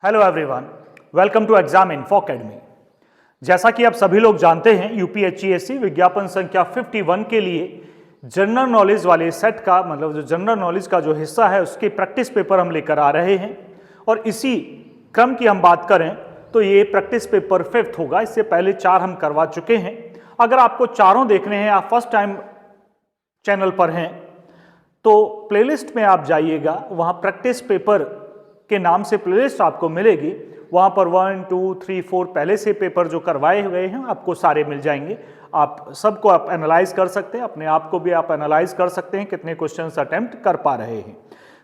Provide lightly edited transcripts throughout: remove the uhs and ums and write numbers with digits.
Hello everyone, welcome to Exam Info Academy. जैसा कि आप सभी लोग जानते हैं, यूपीएससी विज्ञापन संख्या 51 के लिए जनरल नॉलेज वाले सेट का मतलब जो जनरल नॉलेज का जो हिस्सा है उसके प्रैक्टिस पेपर हम लेकर आ रहे हैं। और इसी क्रम की हम बात करें तो ये प्रैक्टिस पेपर 5th होगा। इससे पहले 4 हम करवा चुके हैं। अगर आपको चारों देखने हैं, आप फर्स्ट टाइम चैनल पर हैं, तो प्लेलिस्ट में आप जाइएगा, वहाँ प्रैक्टिस पेपर के नाम से प्लेलिस्ट आपको मिलेगी। वहाँ पर 1, 2, 3, 4 पहले से पेपर जो करवाए हुए हैं आपको सारे मिल जाएंगे। आप सबको आप एनालाइज कर सकते हैं, अपने आप को भी आप एनालाइज कर सकते हैं कितने क्वेश्चंस अटेम्प्ट कर पा रहे हैं।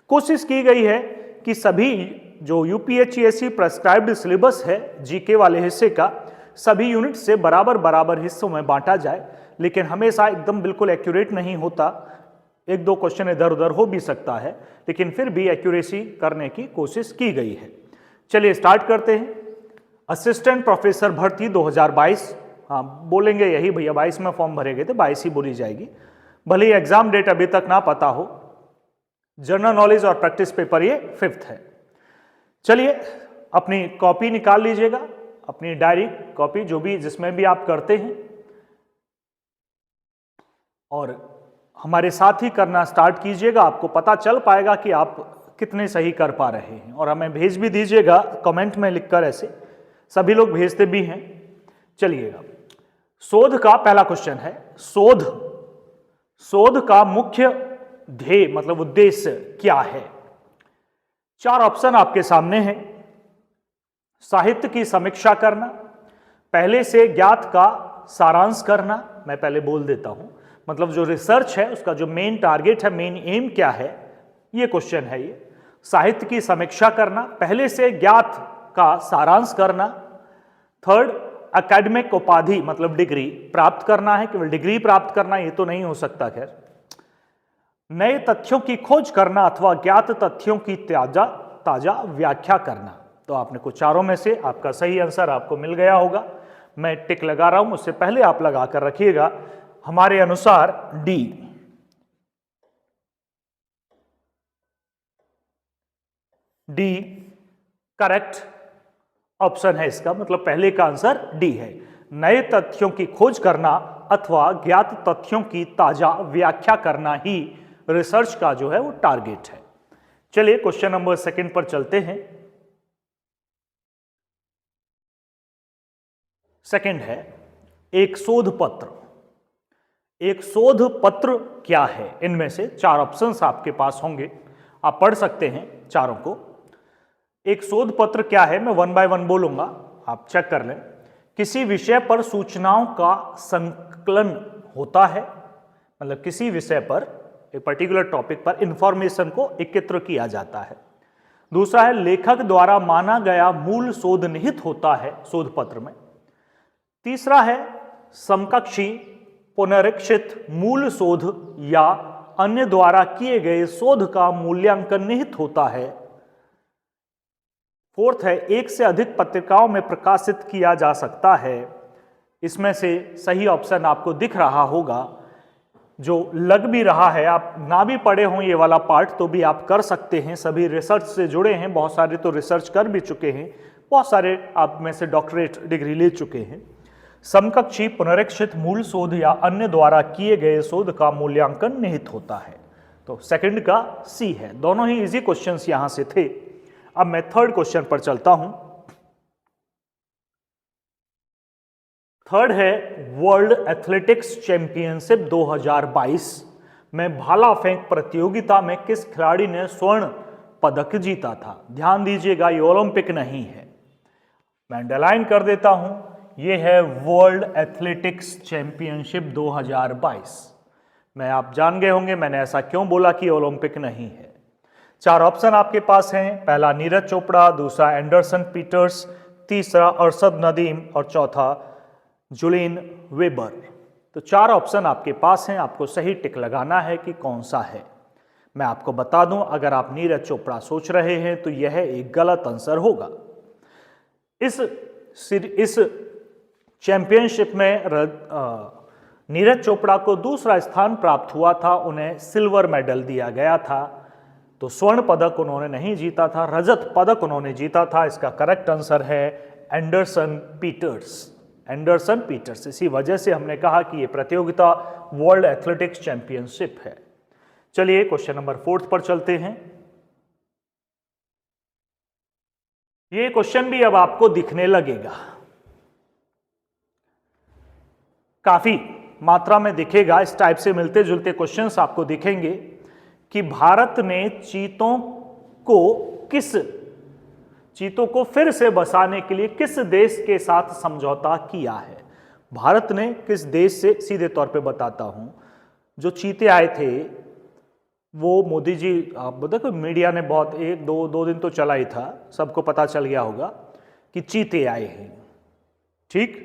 कोशिश की गई है कि सभी जो यूपीएससी प्रेस्क्राइब्ड सिलेबस है जीके वाले हिस्से का, सभी यूनिट से बराबर बराबर हिस्सों में बांटा जाए, लेकिन हमेशा एकदम बिल्कुल एक्यूरेट नहीं होता। 1-2 क्वेश्चन इधर उधर हो भी सकता है, लेकिन फिर भी एक्यूरेसी करने की कोशिश की गई है। चलिए स्टार्ट करते हैं। असिस्टेंट प्रोफेसर भर्ती 2022, हाँ बोलेंगे यही भैया, 22 में फॉर्म भरे गए थे, 22 ही बोली जाएगी, भले ही एग्जाम डेट अभी तक ना पता हो। जनरल नॉलेज और प्रैक्टिस पेपर ये 5th है। चलिए अपनी कॉपी निकाल लीजिएगा, अपनी डायरी कॉपी जो भी जिसमें भी आप करते हैं, और हमारे साथ ही करना स्टार्ट कीजिएगा। आपको पता चल पाएगा कि आप कितने सही कर पा रहे हैं, और हमें भेज भी दीजिएगा कमेंट में लिखकर, ऐसे सभी लोग भेजते भी हैं। चलिएगा, शोध का पहला क्वेश्चन है। शोध का मुख्य ध्येय मतलब उद्देश्य क्या है? 4 ऑप्शन आपके सामने हैं। साहित्य की समीक्षा करना, पहले से ज्ञात का सारांश करना, मैं पहले बोल देता हूं, मतलब जो रिसर्च है उसका जो मेन टारगेट है, मेन एम क्या है, ये क्वेश्चन है। ये साहित्य की समीक्षा करना, पहले से ज्ञात का सारांश करना, थर्ड एकेडमिक उपाधि मतलब डिग्री प्राप्त करना है। केवल डिग्री प्राप्त करना ये तो नहीं हो सकता, खैर नए तथ्यों की खोज करना अथवा ज्ञात तथ्यों की ताजा व्याख्या करना। तो आपने कुछ चारों में से आपका सही आंसर आपको मिल गया होगा। मैं टिक लगा रहा हूं, उससे पहले आप लगा कर रखिएगा। हमारे अनुसार डी करेक्ट ऑप्शन है इसका, मतलब पहले का आंसर डी है। नए तथ्यों की खोज करना अथवा ज्ञात तथ्यों की ताजा व्याख्या करना ही रिसर्च का जो है वो टारगेट है। चलिए क्वेश्चन नंबर 2 पर चलते हैं। सेकंड है एक शोध पत्र। एक शोध पत्र क्या है? इनमें से 4 ऑप्शंस आपके पास होंगे, आप पढ़ सकते हैं चारों को। एक शोध पत्र क्या है, मैं 1 बाय 1 बोलूंगा, आप चेक कर लें। किसी विषय पर सूचनाओं का संकलन होता है, मतलब किसी विषय पर, एक पर्टिकुलर टॉपिक पर इंफॉर्मेशन को एकत्र किया जाता है। दूसरा है लेखक द्वारा माना गया मूल शोध निहित होता है शोध पत्र में। तीसरा है समकक्षी पुनरीक्षित मूल शोध या अन्य द्वारा किए गए शोध का मूल्यांकन निहित होता है। फोर्थ है 1 से अधिक पत्रिकाओं में प्रकाशित किया जा सकता है। इसमें से सही ऑप्शन आपको दिख रहा होगा, जो लग भी रहा है, आप ना भी पढ़े हों ये वाला पार्ट तो भी आप कर सकते हैं। सभी रिसर्च से जुड़े हैं, बहुत सारे तो रिसर्च कर भी चुके हैं, बहुत सारे आप में से डॉक्टरेट डिग्री ले चुके हैं। समकक्षी पुनरीक्षित मूल शोध या अन्य द्वारा किए गए शोध का मूल्यांकन निहित होता है। तो सेकंड का सी है। दोनों ही इजी क्वेश्चंस यहां से थे। अब मैं थर्ड क्वेश्चन पर चलता हूं। थर्ड है वर्ल्ड एथलेटिक्स चैंपियनशिप 2022 में भाला फेंक प्रतियोगिता में किस खिलाड़ी ने स्वर्ण पदक जीता था? ध्यान दीजिएगा, ये ओलंपिक नहीं है, मैं अंडरलाइन कर देता हूं। ये है वर्ल्ड एथलेटिक्स चैंपियनशिप 2022 में। आप जान गए होंगे मैंने ऐसा क्यों बोला कि ओलंपिक नहीं है। 4 ऑप्शन आपके पास हैं। पहला नीरज चोपड़ा, दूसरा एंडरसन पीटर्स, तीसरा अरशद नदीम और चौथा जुलियन वेबर। तो 4 ऑप्शन आपके पास हैं, आपको सही टिक लगाना है कि कौन सा है। मैं आपको बता दूं, अगर आप नीरज चोपड़ा सोच रहे हैं तो यह एक गलत आंसर होगा। इस चैंपियनशिप में नीरज चोपड़ा को दूसरा स्थान प्राप्त हुआ था, उन्हें सिल्वर मेडल दिया गया था। तो तो स्वर्ण पदक उन्होंने नहीं जीता था, रजत पदक उन्होंने जीता था। इसका करेक्ट आंसर है एंडरसन पीटर्स। Anderson Peters. इसी वजह से हमने कहा कि यह प्रतियोगिता वर्ल्ड एथलेटिक्स चैंपियनशिप है। चलिए क्वेश्चन नंबर 4 पर चलते हैं। ये क्वेश्चन भी अब आपको दिखने लगेगा, काफी मात्रा में दिखेगा। इस टाइप से मिलते जुलते क्वेश्चंस आपको दिखेंगे कि भारत ने चीतों को फिर से बसाने के लिए किस देश के साथ समझौता किया है। भारत ने किस देश से, सीधे तौर पे बताता हूं, जो चीते आए थे वो मोदी जी, आप देखो मीडिया ने बहुत एक दो दिन तो चला ही था, सबको पता चल गया होगा कि चीते आए हैं, ठीक।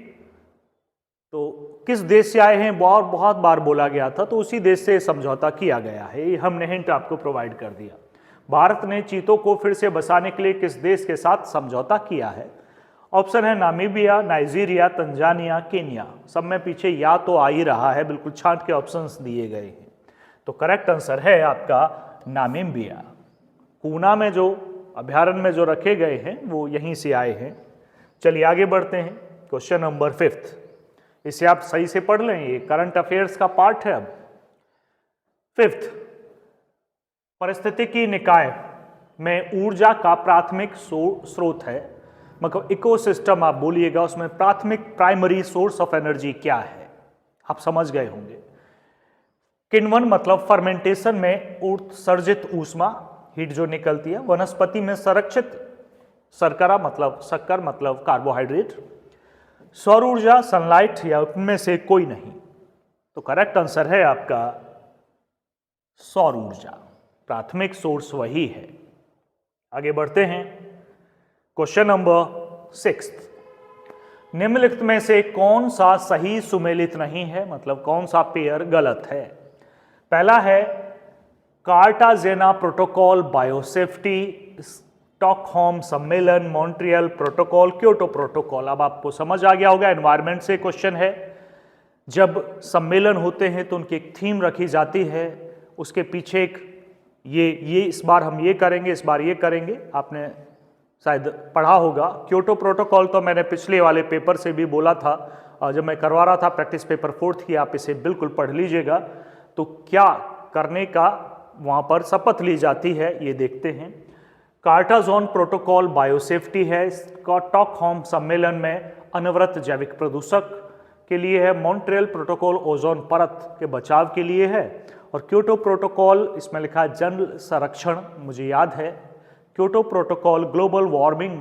तो किस देश से आए हैं बहुत बार बोला गया था, तो उसी देश से समझौता किया गया है। ये हमने हिंट आपको प्रोवाइड कर दिया। भारत ने चीतों को फिर से बसाने के लिए किस देश के साथ समझौता किया है। ऑप्शन है नामीबिया, नाइजीरिया, तंजानिया, केन्या। सब में पीछे या तो आ ही रहा है, बिल्कुल छांट के ऑप्शंस दिए गए हैं। तो करेक्ट आंसर है आपका नामीबिया। पूना में जो अभ्यारण्य में जो रखे गए हैं वो यहीं से आए हैं। चलिए आगे बढ़ते हैं। क्वेश्चन नंबर 5, इसे आप सही से पढ़ लें, ये करंट अफेयर्स का पार्ट है। अब 5, पारिस्थितिकी निकाय में ऊर्जा का प्राथमिक स्रोत है, मतलब इकोसिस्टम आप बोलिएगा, उसमें प्राइमरी सोर्स ऑफ एनर्जी क्या है, आप समझ गए होंगे। किण्वन मतलब फर्मेंटेशन में उत्सर्जित ऊष्मा, हीट जो निकलती है। वनस्पति में संरक्षित शर्करा मतलब शक्कर मतलब कार्बोहाइड्रेट। सौर ऊर्जा, सनलाइट, या उनमें से कोई नहीं। तो करेक्ट आंसर है आपका सौर ऊर्जा, प्राथमिक सोर्स वही है। आगे बढ़ते हैं। क्वेश्चन नंबर 6, निम्नलिखित में से कौन सा सही सुमेलित नहीं है, मतलब कौन सा पेयर गलत है। पहला है कार्टाजेना प्रोटोकॉल, बायोसेफ्टी, स्टॉकहोम सम्मेलन, मॉन्ट्रियल प्रोटोकॉल, क्योटो प्रोटोकॉल। अब आपको समझ आ गया होगा, एनवायरनमेंट से क्वेश्चन है। जब सम्मेलन होते हैं तो उनकी एक थीम रखी जाती है, उसके पीछे एक ये इस बार हम ये करेंगे, इस बार ये करेंगे, आपने शायद पढ़ा होगा। क्योटो प्रोटोकॉल तो मैंने पिछले वाले पेपर से भी बोला था, और जब मैं करवा रहा था प्रैक्टिस पेपर 4 की, आप इसे बिल्कुल पढ़ लीजिएगा। तो क्या करने का वहाँ पर शपथ ली जाती है ये देखते हैं। कार्टाजोन प्रोटोकॉल बायोसेफ्टी है, स्टॉकहोम सम्मेलन में अनवरत जैविक प्रदूषक के लिए है, मॉन्ट्रियल प्रोटोकॉल ओजोन परत के बचाव के लिए है, और क्योटो प्रोटोकॉल इसमें लिखा है जल संरक्षण, मुझे याद है। क्योटो प्रोटोकॉल ग्लोबल वार्मिंग,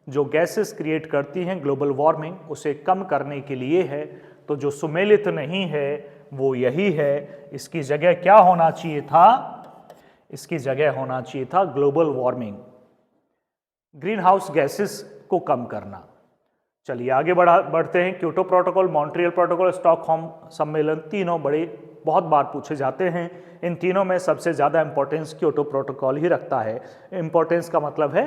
जो गैसेस क्रिएट करती हैं ग्लोबल वार्मिंग, उसे कम करने के लिए है। तो जो सुमेलित नहीं है वो यही है। इसकी जगह क्या होना चाहिए था, इसकी जगह होना चाहिए था global warming, green house gases को कम करना। चलिए आगे बढ़ते हैं। Kyoto protocol, Montreal protocol, Stockholm सम्मेलन, तीनों बहुत बार पूछे जाते हैं। इन तीनों में सबसे ज़्यादा इंपॉर्टेंस क्योटो प्रोटोकॉल ही रखता है। इंपॉर्टेंस का मतलब है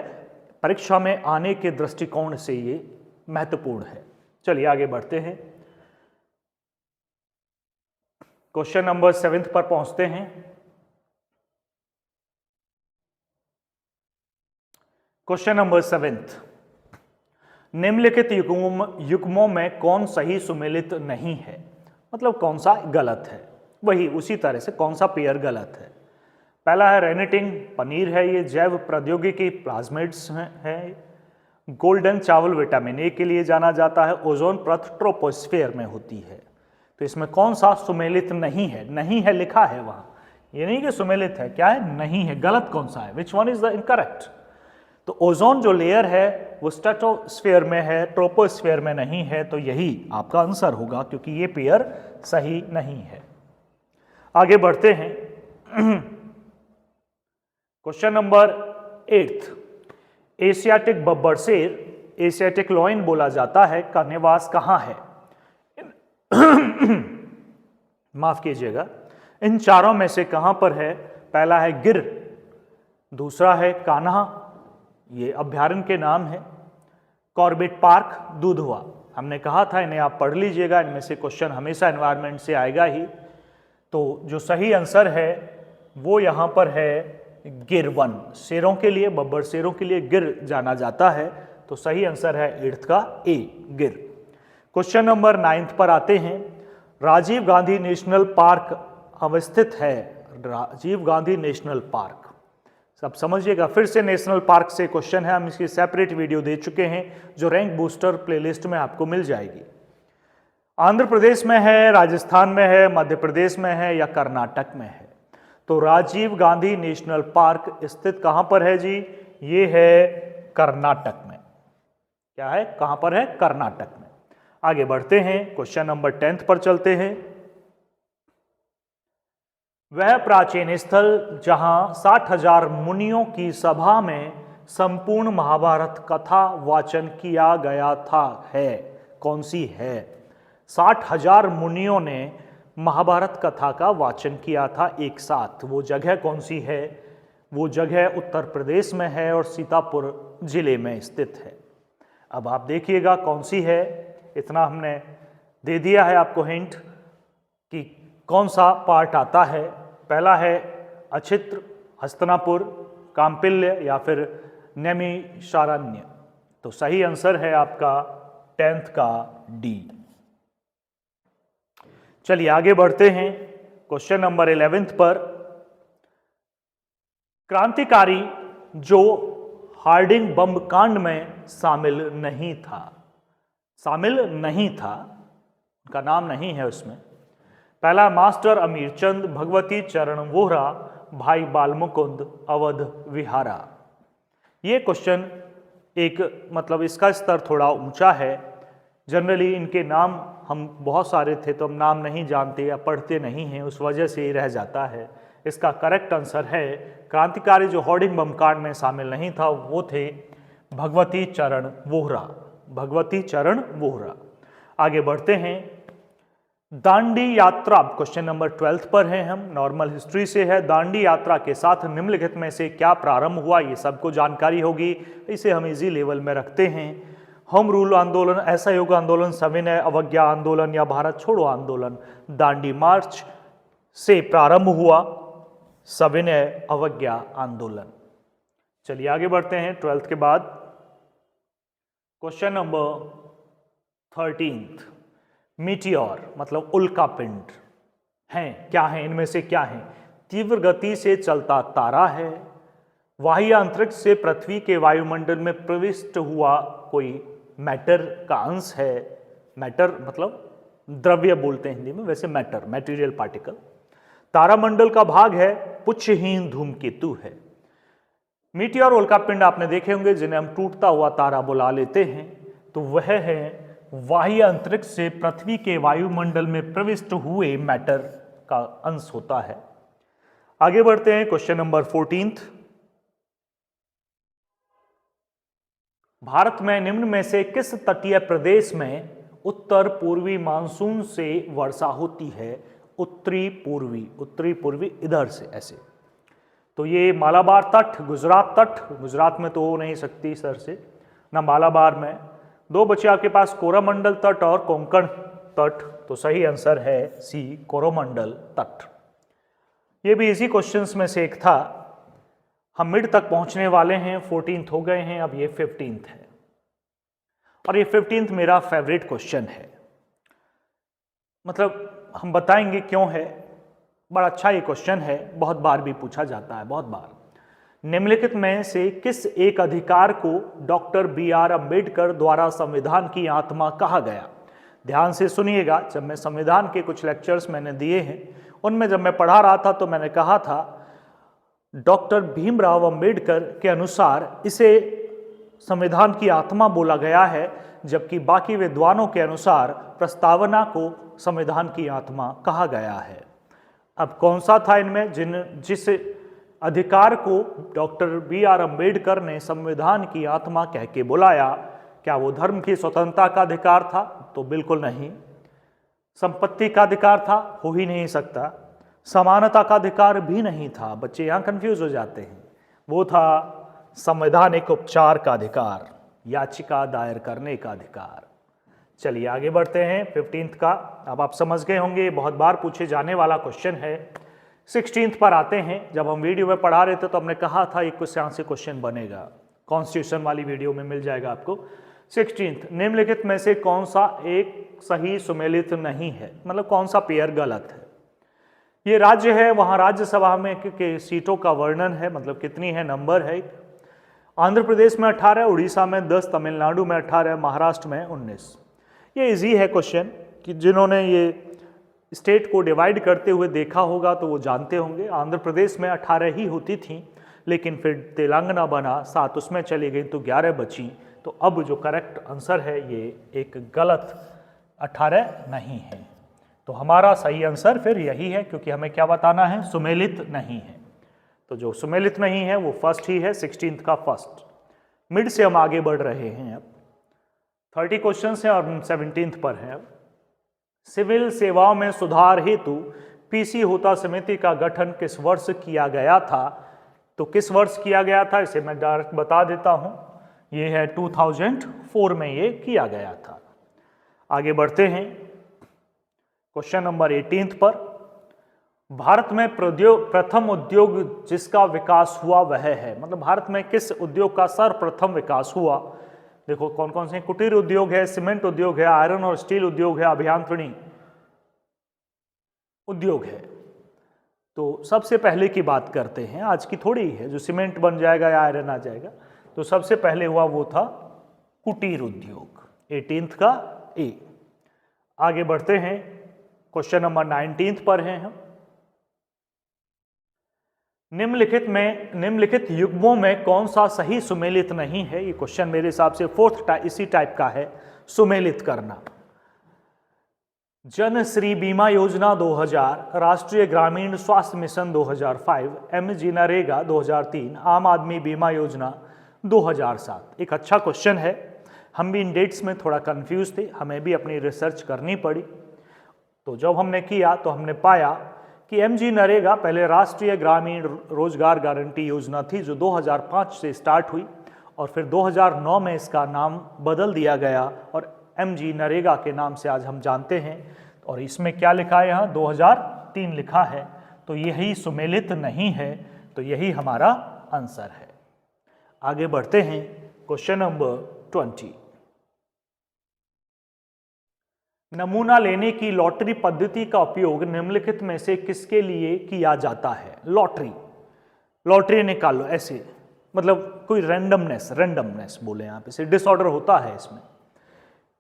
परीक्षा में आने के दृष्टिकोण से ये महत्वपूर्ण है। चलिए आगे बढ़ते हैं। क्वेश्चन नंबर 7 पर पहुंचते हैं। क्वेश्चन नंबर 7, निम्नलिखित युग्मों में कौन सही सुमेलित नहीं है, मतलब कौन सा गलत है। वही उसी तरह से कौन सा पेयर गलत है। पहला है रेनिटिन, पनीर है ये, जैव प्रौद्योगिकी प्लाज्मिड्स है, गोल्डन चावल विटामिन ए के लिए जाना जाता है, ओजोन परत ट्रोपोस्फेयर में होती है। तो इसमें कौन सा सुमेलित नहीं है, नहीं है लिखा है वहां, ये नहीं कि सुमेलित है, क्या है, नहीं है। गलत कौन सा है, which one is the incorrect. तो ओजोन जो लेयर है वो स्ट्रेटोस्फेयर में है, ट्रोपोस्फेयर में नहीं है। तो यही आपका आंसर होगा, क्योंकि ये पेयर सही नहीं है। आगे बढ़ते हैं। क्वेश्चन नंबर 8, एशियाटिक बब्बर शेर, एशियाटिक लॉइन बोला जाता है, का निवास कहां है। माफ कीजिएगा, इन चारों में से कहां पर है। पहला है गिर, दूसरा है कान्हा, ये अभ्यारण्य के नाम है, कॉर्बेट पार्क, दुधवा। हमने कहा था इन्हें आप पढ़ लीजिएगा, इनमें से क्वेश्चन हमेशा एनवायरनमेंट से आएगा ही। तो जो सही आंसर है वो यहां पर है गिरवन। शेरों के लिए, बब्बर शेरों के लिए गिर जाना जाता है, तो सही आंसर है 8th का ए, गिर। क्वेश्चन नंबर 9 पर आते हैं। राजीव गांधी नेशनल पार्क अवस्थित है। राजीव गांधी नेशनल पार्क, सब समझिएगा, फिर से नेशनल पार्क से क्वेश्चन है, हम इसकी सेपरेट वीडियो दे चुके हैं जो रैंक बूस्टर प्लेलिस्ट में आपको मिल जाएगी। आंध्र प्रदेश में है, राजस्थान में है, मध्य प्रदेश में है या कर्नाटक में है? तो राजीव गांधी नेशनल पार्क स्थित कहां पर है जी? ये है कर्नाटक में। क्या है, कहां पर है? कर्नाटक में। आगे बढ़ते हैं, क्वेश्चन नंबर 10 पर चलते हैं। वह प्राचीन स्थल जहां 60,000 मुनियों की सभा में संपूर्ण महाभारत कथा वाचन किया गया था है, कौन सी है? 60,000 मुनियों ने महाभारत कथा का वाचन किया था एक साथ, वो जगह कौन सी है? वो जगह उत्तर प्रदेश में है और सीतापुर जिले में स्थित है। अब आप देखिएगा कौन सी है, इतना हमने दे दिया है आपको हिंट कि कौन सा पार्ट आता है। पहला है अछित्र, हस्तिनापुर, काम्पिल्य या फिर नैमिषारण्य। तो सही आंसर है आपका 10th का डी। चलिए आगे बढ़ते हैं, क्वेश्चन नंबर 11 पर। क्रांतिकारी जो हार्डिंग बम कांड में शामिल नहीं था, शामिल नहीं था, उनका नाम नहीं है उसमें। पहला मास्टर अमीरचंद, भगवती चरण वोहरा, भाई बालमुकुंद, अवध विहारा। ये क्वेश्चन एक मतलब इसका स्तर थोड़ा ऊंचा है। जनरली इनके नाम हम बहुत सारे थे तो हम नाम नहीं जानते या पढ़ते नहीं हैं, उस वजह से ही रह जाता है। इसका करेक्ट आंसर है क्रांतिकारी जो होर्डिंग बम कांड में शामिल नहीं था वो थे भगवती चरण वोहरा, भगवती चरण वोहरा। आगे बढ़ते हैं, दांडी यात्रा, क्वेश्चन नंबर 12 पर है, हम नॉर्मल हिस्ट्री से है। दांडी यात्रा के साथ निम्नलिखित में से क्या प्रारंभ हुआ? ये सबको जानकारी होगी, इसे हम इजी लेवल में रखते हैं। होम रूल आंदोलन, असहयोग आंदोलन, सविनय अवज्ञा आंदोलन या भारत छोड़ो आंदोलन? दांडी मार्च से प्रारंभ हुआ सविनय अवज्ञा आंदोलन। चलिए आगे बढ़ते हैं 12th के बाद। क्वेश्चन नंबर 13, मीटियोर मतलब उल्का पिंड हैं, क्या है इनमें से? क्या है? तीव्र गति से चलता तारा है, बाह्य अंतरिक्ष से पृथ्वी के वायुमंडल में प्रविष्ट हुआ कोई मैटर का अंश है। मैटर मतलब द्रव्य बोलते हैं हिंदी में, वैसे मैटर मैटेरियल पार्टिकल। तारामंडल का भाग है, पुच्छहीन धूमकेतु है। मीटियोर उल्कापिंड आपने देखे होंगे जिन्हें हम टूटता हुआ तारा बुला लेते हैं, तो वह है बाह्य अंतरिक्ष से पृथ्वी के वायुमंडल में प्रविष्ट हुए मैटर का अंश होता है। आगे बढ़ते हैं, क्वेश्चन नंबर 14। भारत में निम्न में से किस तटीय प्रदेश में उत्तर पूर्वी मानसून से वर्षा होती है? उत्तरी पूर्वी इधर से ऐसे। तो ये मालाबार तट, गुजरात तट, गुजरात में तो हो नहीं सकती सर से ना मालाबार में। दो बचे आपके पास, कोरोमंडल तट और कोंकण तट। तो सही आंसर है सी, कोरोमंडल तट। ये भी इसी क्वेश्चंस में से एक था। हम मिड तक पहुंचने वाले हैं, 14th हो गए हैं, अब ये 15th है और ये 15th मेरा फेवरेट क्वेश्चन है। मतलब हम बताएंगे क्यों है, बड़ा अच्छा ये क्वेश्चन है, बहुत बार भी पूछा जाता है, बहुत बार। निम्नलिखित में से किस एक अधिकार को डॉक्टर BR अम्बेडकर द्वारा संविधान की आत्मा कहा गया? ध्यान से सुनिएगा, जब मैं संविधान के कुछ लेक्चर्स मैंने दिए हैं, उनमें जब मैं पढ़ा रहा था तो मैंने कहा था डॉक्टर भीमराव अंबेडकर के अनुसार इसे संविधान की आत्मा बोला गया है, जबकि बाकी विद्वानों के अनुसार प्रस्तावना को संविधान की आत्मा कहा गया है। अब कौन सा था इनमें जिस अधिकार को डॉक्टर BR अम्बेडकर ने संविधान की आत्मा कह के बुलाया? क्या वो धर्म की स्वतंत्रता का अधिकार था? तो बिल्कुल नहीं। संपत्ति का अधिकार था? हो ही नहीं सकता। समानता का अधिकार भी नहीं था। बच्चे यहाँ कंफ्यूज हो जाते हैं। वो था संवैधानिक उपचार का अधिकार, याचिका दायर करने का अधिकार। चलिए आगे बढ़ते हैं 15th का। अब आप समझ गए होंगे, बहुत बार पूछे जाने वाला क्वेश्चन है। 16th पर आते हैं। जब हम वीडियो में पढ़ा रहे थे तो हमने कहा था एक यहाँ से क्वेश्चन बनेगा, कॉन्स्टिट्यूशन वाली वीडियो में मिल जाएगा आपको। 16th, निम्नलिखित में से कौन सा एक सही सुमेलित नहीं है, मतलब कौन सा पेयर गलत है। ये राज्य है, वहाँ राज्यसभा में के सीटों का वर्णन है, मतलब कितनी है, नंबर है। आंध्र प्रदेश में 18, उड़ीसा में 10, तमिलनाडु में 18, महाराष्ट्र में 19। ये इजी है क्वेश्चन कि जिन्होंने ये स्टेट को डिवाइड करते हुए देखा होगा तो वो जानते होंगे। आंध्र प्रदेश में 18 ही होती थी, लेकिन फिर तेलंगाना बना, 7 उसमें चली गई तो 11 बची। तो अब जो करेक्ट आंसर है ये एक गलत 18 नहीं है। तो हमारा सही आंसर फिर यही है, क्योंकि हमें क्या बताना है, सुमेलित नहीं है। तो जो सुमेलित नहीं है वो फर्स्ट ही है, 16th का फर्स्ट। मिड से हम आगे बढ़ रहे हैं। अब 30 क्वेश्चन हैं और 17th पर है। अब सिविल सेवाओं में सुधार हेतु पीसी होता समिति का गठन किस वर्ष किया गया था। तो किस वर्ष किया गया था इसे मैं डायरेक्ट बता देता हूं, ये है 2004 में ये किया गया था। आगे बढ़ते हैं क्वेश्चन नंबर 18 पर। भारत में प्रथम उद्योग जिसका विकास हुआ वह है, मतलब भारत में किस उद्योग का सर्वप्रथम विकास हुआ। देखो कौन कौन से, कुटीर उद्योग है, सीमेंट उद्योग है, आयरन और स्टील उद्योग है, अभियांत्रिकी उद्योग है। तो सबसे पहले की बात करते हैं, आज की थोड़ी ही है जो सीमेंट बन जाएगा या आयरन आ जाएगा। तो सबसे पहले हुआ वो था कुटीर उद्योग, 18th का ए। आगे बढ़ते हैं क्वेश्चन नंबर 19 पर हैं हम। निम्नलिखित युग्मों में कौन सा सही सुमेलित नहीं है। ये क्वेश्चन मेरे हिसाब से इसी टाइप का है, सुमेलित करना। जन श्री बीमा योजना 2000, राष्ट्रीय ग्रामीण स्वास्थ्य मिशन 2005, MG नरेगा 2003, आम आदमी बीमा योजना 2007। एक अच्छा क्वेश्चन है। हम भी इन डेट्स में थोड़ा कंफ्यूज थे, हमें भी अपनी रिसर्च करनी पड़ी। तो जब हमने किया तो हमने पाया कि MG नरेगा पहले राष्ट्रीय ग्रामीण रोजगार गारंटी योजना थी, जो 2005 से स्टार्ट हुई और फिर 2009 में इसका नाम बदल दिया गया और MG नरेगा के नाम से आज हम जानते हैं। और इसमें क्या लिखा है, यहाँ 2003 लिखा है। तो यही सुमेलित नहीं है, तो यही हमारा आंसर है। आगे बढ़ते हैं क्वेश्चन नंबर 20। नमूना लेने की लॉटरी पद्धति का उपयोग निम्नलिखित में से किसके लिए किया जाता है। लॉटरी निकालो ऐसे, मतलब कोई रैंडमनेस बोले यहाँ पे, डिसऑर्डर होता है इसमें।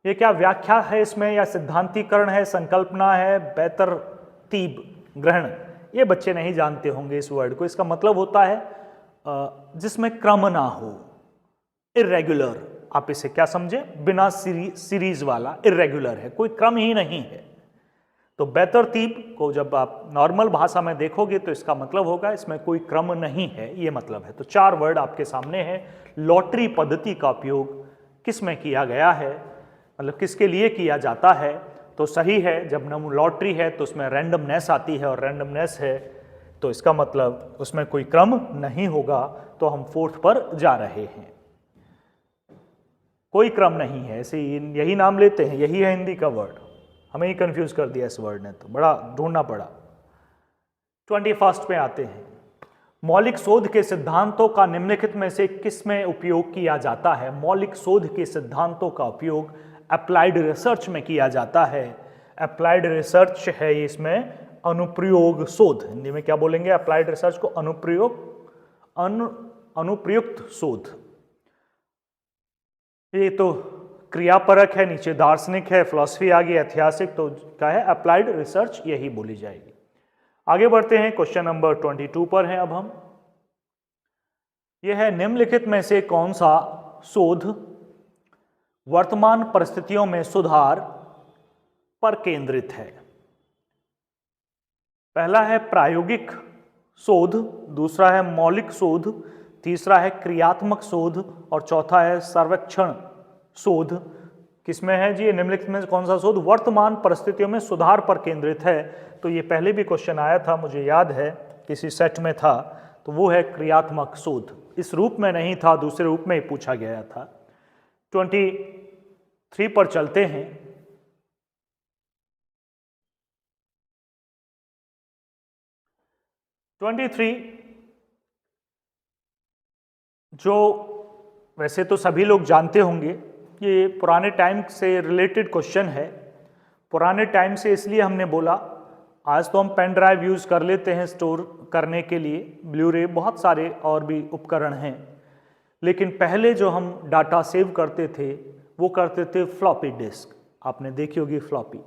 ये क्या व्याख्या है इसमें, या सिद्धांतीकरण है, संकल्पना है, बेतरतीब ग्रहण। ये बच्चे नहीं जानते होंगे इस वर्ड को। इसका मतलब होता है जिसमें क्रम ना हो, इर्रेगुलर। आप इसे क्या समझे, बिना सीरीज वाला, इर्रेगुलर है, कोई क्रम ही नहीं है। तो बेतरतीब को जब आप नॉर्मल भाषा में देखोगे तो इसका मतलब होगा इसमें कोई क्रम नहीं है, ये मतलब है। तो 4 वर्ड आपके सामने है। लॉटरी पद्धति का उपयोग किस में किया गया है, मतलब किसके लिए किया जाता है। तो सही है, जब लॉटरी है तो उसमें रैंडमनेस आती है, और रैंडमनेस है तो इसका मतलब उसमें कोई क्रम नहीं होगा। तो हम 4th पर जा रहे हैं। कोई क्रम नहीं है, ऐसे यही नाम लेते हैं, यही है हिंदी का वर्ड। हमें ही कंफ्यूज कर दिया इस वर्ड ने, तो बड़ा ढूंढना पड़ा। 21 पे आते हैं। मौलिक शोध के सिद्धांतों का निम्नलिखित में से किस में उपयोग किया जाता है। मौलिक शोध के सिद्धांतों का उपयोग अप्लाइड रिसर्च में किया जाता है। अप्लाइड रिसर्च है इसमें अनुप्रयोग शोध, हिंदी में क्या बोलेंगे अप्लाइड रिसर्च को, अनुप्रयुक्त शोध। ये तो क्रियापरक है, नीचे दार्शनिक है, फिलॉसफी आ गई, ऐतिहासिक, तो क्या है अप्लाइड रिसर्च, यही बोली जाएगी। आगे बढ़ते हैं क्वेश्चन नंबर 22 पर हैं अब हम। यह है निम्नलिखित में से कौन सा शोध वर्तमान परिस्थितियों में सुधार पर केंद्रित है। पहला है प्रायोगिक शोध, दूसरा है मौलिक शोध, तीसरा है क्रियात्मक शोध और चौथा है सर्वेक्षण शोध। किसमें है जी, निम्नलिखित में कौन सा शोध वर्तमान परिस्थितियों में सुधार पर केंद्रित है। तो ये पहले भी क्वेश्चन आया था, मुझे याद है किसी सेट में था, तो वो है क्रियात्मक शोध। इस रूप में नहीं था, दूसरे रूप में ही पूछा गया था। 23 पर चलते हैं। 23 जो वैसे तो सभी लोग जानते होंगे, ये पुराने टाइम से रिलेटेड क्वेश्चन है। पुराने टाइम से इसलिए हमने बोला, आज तो हम पेन ड्राइव यूज़ कर लेते हैं स्टोर करने के लिए, ब्लू-रे, बहुत सारे और भी उपकरण हैं, लेकिन पहले जो हम डाटा सेव करते थे वो करते थे फ्लॉपी डिस्क। आपने देखी होगी फ्लॉपी,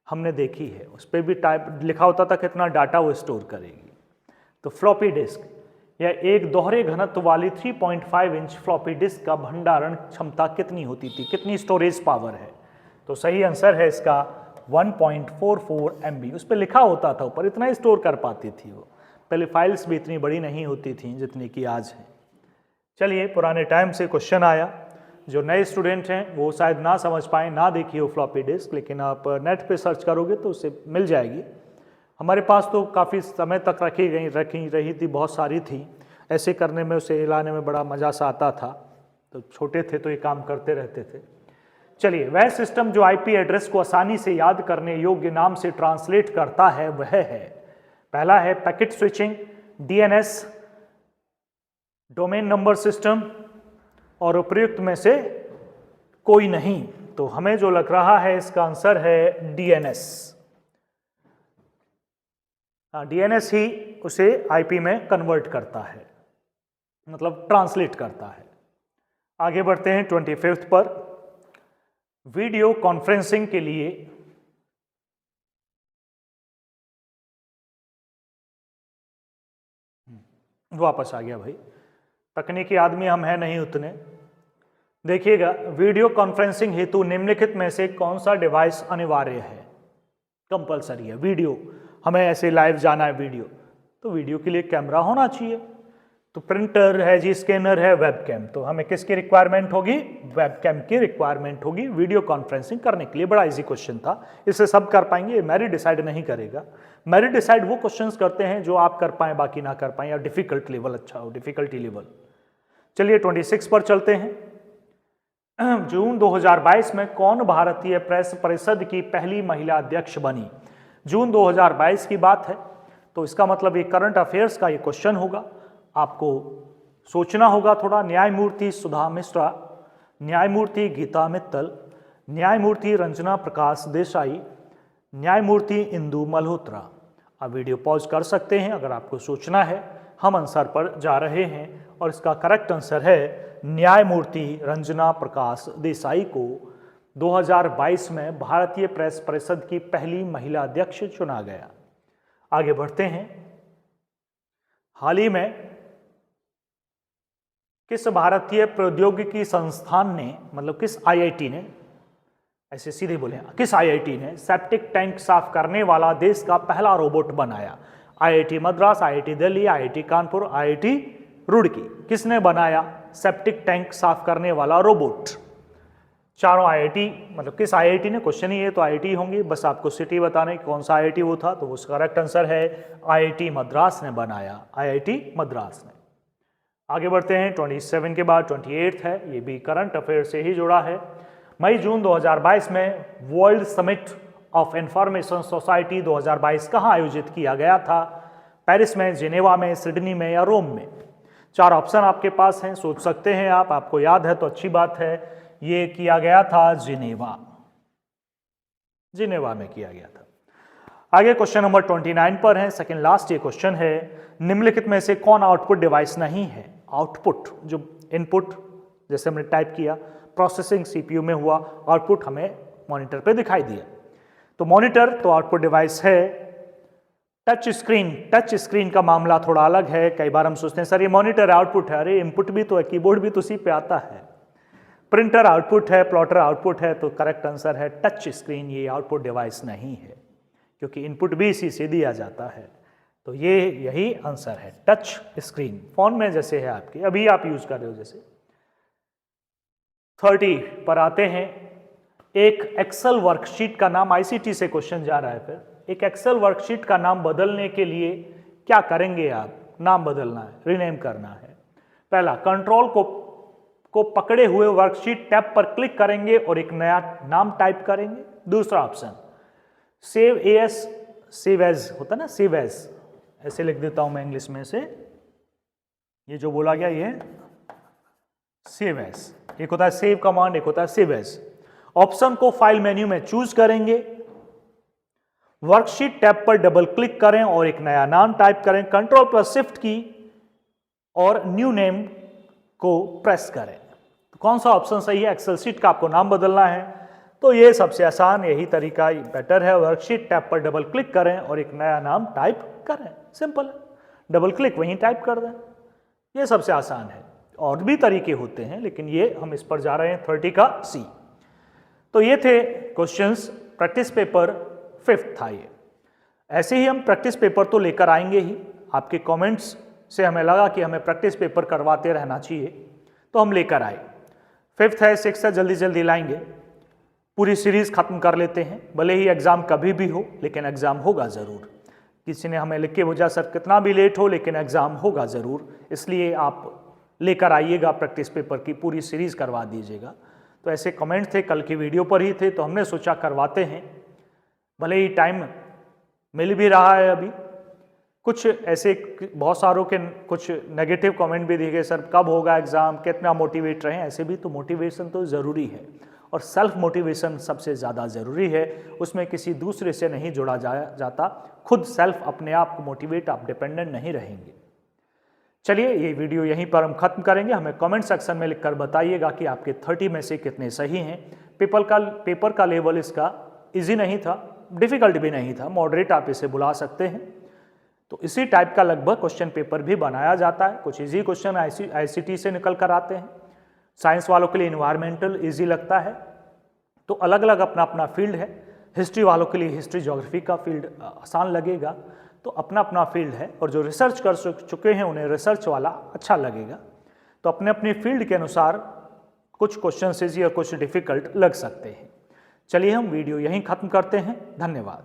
हमने देखी है, उस पर भी टाइप लिखा होता था कितना डाटा वो स्टोर करेगी। तो फ्लॉपी डिस्क या एक दोहरे घनत्व वाली 3.5 इंच फ्लॉपी डिस्क का भंडारण क्षमता कितनी होती थी, कितनी स्टोरेज पावर है? तो सही आंसर है इसका 1.44 MB। उस पर लिखा होता था ऊपर, इतना ही स्टोर कर पाती थी वो। पहले फाइल्स भी इतनी बड़ी नहीं होती थी जितनी कि आज है। चलिए, पुराने टाइम से क्वेश्चन आया। जो नए स्टूडेंट हैं वो शायद ना समझ पाएँ, ना देखी हो फ्लॉपी डिस्क, लेकिन आप नेट पे सर्च करोगे तो उससे मिल जाएगी। हमारे पास तो काफ़ी समय तक रखी रही थी, बहुत सारी थी। ऐसे करने में, उसे हिलाने में बड़ा मज़ा सा आता था। तो छोटे थे तो ये काम करते रहते थे। चलिए, वह सिस्टम जो आईपी एड्रेस को आसानी से याद करने योग्य नाम से ट्रांसलेट करता है वह है, पहला है packet switching, DNS, domain number system, और उपयुक्त में से कोई नहीं। तो हमें जो लग रहा है इसका आंसर है डीएनएस। डीएनएस ही उसे आईपी में कन्वर्ट करता है, मतलब ट्रांसलेट करता है। आगे बढ़ते हैं 25 पर। वीडियो कॉन्फ्रेंसिंग के लिए वापस आ गया भाई, तकनीकी आदमी हम हैं नहीं उतने। देखिएगा, वीडियो कॉन्फ्रेंसिंग हेतु निम्नलिखित में से कौन सा डिवाइस अनिवार्य है? कंपलसरी है। वीडियो, हमें ऐसे लाइव जाना है वीडियो, तो वीडियो के लिए कैमरा होना चाहिए। तो प्रिंटर है जी, स्कैनर है, वेबकैम। तो हमें किसकी रिक्वायरमेंट होगी? वेबकैम की रिक्वायरमेंट होगी वीडियो कॉन्फ्रेंसिंग करने के लिए। बड़ा इजी क्वेश्चन था, इससे सब कर पाएंगे। मेरिट डिसाइड नहीं करेगा। मेरिट डिसाइड वो क्वेश्चंस करते हैं जो आप कर पाएं, बाकी ना कर पाएं, या डिफिकल्ट लेवल अच्छा हो, डिफिकल्टी लेवल। चलिए 26 पर चलते हैं। जून 2022 में कौन भारतीय प्रेस परिषद की पहली महिला अध्यक्ष बनी? जून 2022 की बात है, तो इसका मतलब ये करंट अफेयर्स का ये क्वेश्चन होगा। आपको सोचना होगा थोड़ा। न्यायमूर्ति सुधा मिश्रा, न्यायमूर्ति गीता मित्तल, न्यायमूर्ति रंजना प्रकाश देसाई, न्यायमूर्ति इंदु मल्होत्रा। आप वीडियो पॉज कर सकते हैं अगर आपको सोचना है। हम आंसर पर जा रहे हैं और इसका करेक्ट आंसर है न्यायमूर्ति रंजना प्रकाश देसाई को 2022 में भारतीय प्रेस परिषद की पहली महिला अध्यक्ष चुना गया। आगे बढ़ते हैं। हाल ही में किस भारतीय प्रौद्योगिकी संस्थान ने, मतलब किस आईआईटी ने, ऐसे सीधे बोले, किस आईआईटी ने सेप्टिक टैंक साफ करने वाला देश का पहला रोबोट बनाया? IIT Madras, IIT Delhi, IIT Kanpur, IIT Roorkee. किसने बनाया सेप्टिक टैंक साफ करने वाला रोबोट? चारों आईआईटी, मतलब किस आईआईटी ने, क्वेश्चन ही है तो आईआईटी होंगी। बस आपको सिटी बताने कौन सा आईआईटी वो था, तो उसका करेक्ट आंसर है आईआईटी मद्रास ने बनाया, आईआईटी मद्रास ने। आगे बढ़ते हैं 27 के बाद 28 है, ये भी करंट अफेयर से ही जुड़ा है। मई जून 2022 में world summit of information society 2022 कहाँ आयोजित किया गया था? पेरिस में, जिनेवा में, सिडनी में या रोम में? चार ऑप्शन आपके पास हैं, सोच सकते हैं आप। आपको याद है तो अच्छी बात है। ये किया गया था जिनेवा, जिनेवा में किया गया था। आगे क्वेश्चन नंबर 29 पर है, सेकंड लास्ट ये क्वेश्चन है। निम्नलिखित में से कौन आउटपुट डिवाइस नहीं है? आउटपुट, जो इनपुट जैसे हमने टाइप किया, प्रोसेसिंग सीपीयू में हुआ, आउटपुट हमें मॉनिटर पे दिखाई दिया। तो मॉनिटर तो आउटपुट डिवाइस है। टच स्क्रीन, टच स्क्रीन का मामला थोड़ा अलग है। कई बार हम सोचते हैं सर ये मॉनिटर आउटपुट है, अरे इनपुट भी तो है, कीबोर्ड भी तो उसी पे आता है। प्रिंटर आउटपुट है, प्लॉटर आउटपुट है, तो करेक्ट आंसर है टच स्क्रीन, ये आउटपुट डिवाइस नहीं है, क्योंकि इनपुट भी इसी से दिया जाता है। तो ये यही आंसर है, टच स्क्रीन। फोन में जैसे है आपके, अभी आप यूज कर रहे हो जैसे। 30 पर आते हैं। एक एक्सेल वर्कशीट का नाम, आईसीटी से क्वेश्चन जा रहा है फिर, एक एक्सेल वर्कशीट का नाम बदलने के लिए क्या करेंगे आप? नाम बदलना है, रीनेम करना है। पहला, कंट्रोल को पकड़े हुए वर्कशीट टैब पर क्लिक करेंगे और एक नया नाम टाइप करेंगे। दूसरा option, save as, save as होता है ना, सेव एज, ऐसे लिख देता हूं मैं इंग्लिश में से, ये जो बोला गया ये सेव एज, एक होता है सेव कमांड, एक होता है सेव एज। ऑप्शन को फाइल मेन्यू में चूज करेंगे, वर्कशीट टैब पर डबल क्लिक करें और एक नया नाम टाइप करें, कंट्रोल प्लस शिफ्ट की और न्यू नेम को प्रेस करें। तो कौन सा ऑप्शन सही है? एक्सेल शीट का आपको नाम बदलना है तो ये सबसे आसान, यही तरीका बेटर है। वर्कशीट टैब पर डबल क्लिक करें और एक नया नाम टाइप करें, सिंपल है, डबल क्लिक वहीं टाइप कर दें, ये सबसे आसान है। और भी तरीके होते हैं लेकिन ये हम इस पर जा रहे हैं 30 का सी। तो ये थे क्वेश्चंस, प्रैक्टिस पेपर 5th था ये। ऐसे ही हम प्रैक्टिस पेपर तो लेकर आएंगे ही, आपके कमेंट्स से हमें लगा कि हमें प्रैक्टिस पेपर करवाते रहना चाहिए तो हम लेकर आए। 5th है, 6th है, जल्दी जल्दी लाएंगे, पूरी सीरीज खत्म कर लेते हैं। भले ही एग्जाम कभी भी हो लेकिन एग्जाम होगा ज़रूर। किसी ने हमें लिख के भेजा सर कितना भी लेट हो लेकिन एग्जाम होगा ज़रूर, इसलिए आप लेकर आइएगा, प्रैक्टिस पेपर की पूरी सीरीज करवा दीजिएगा। तो ऐसे कमेंट थे, कल की वीडियो पर ही थे, तो हमने सोचा करवाते हैं। भले ही टाइम मिल भी रहा है अभी, कुछ ऐसे बहुत सारों के कुछ नेगेटिव कमेंट भी दिए, सर कब होगा एग्ज़ाम, कितना मोटिवेट रहें। ऐसे भी तो मोटिवेशन तो ज़रूरी है और सेल्फ मोटिवेशन सबसे ज़्यादा ज़रूरी है, उसमें किसी दूसरे से नहीं जोड़ा जाता, खुद सेल्फ अपने आप को मोटिवेट, आप डिपेंडेंट नहीं रहेंगे। चलिए ये वीडियो यहीं पर हम खत्म करेंगे। हमें कमेंट सेक्शन में लिखकर बताइएगा कि आपके 30 में से कितने सही हैं। पेपर का लेवल इसका इजी नहीं था, डिफ़िकल्ट भी नहीं था, मॉडरेट आप इसे बुला सकते हैं। तो इसी टाइप का लगभग क्वेश्चन पेपर भी बनाया जाता है। कुछ इजी क्वेश्चन ICT से निकल कर आते हैं, साइंस वालों के लिए इन्वायरमेंटल इजी लगता है, तो अलग अलग अपना अपना फील्ड है। हिस्ट्री वालों के लिए हिस्ट्री ज्योग्राफी का फील्ड आसान लगेगा, तो अपना अपना फील्ड है। और जो रिसर्च कर चुके हैं उन्हें रिसर्च वाला अच्छा लगेगा। तो अपने अपने फील्ड के अनुसार कुछ क्वेश्चन इजी और कुछ डिफ़िकल्ट लग सकते हैं। चलिए हम वीडियो यहीं ख़त्म करते हैं। धन्यवाद।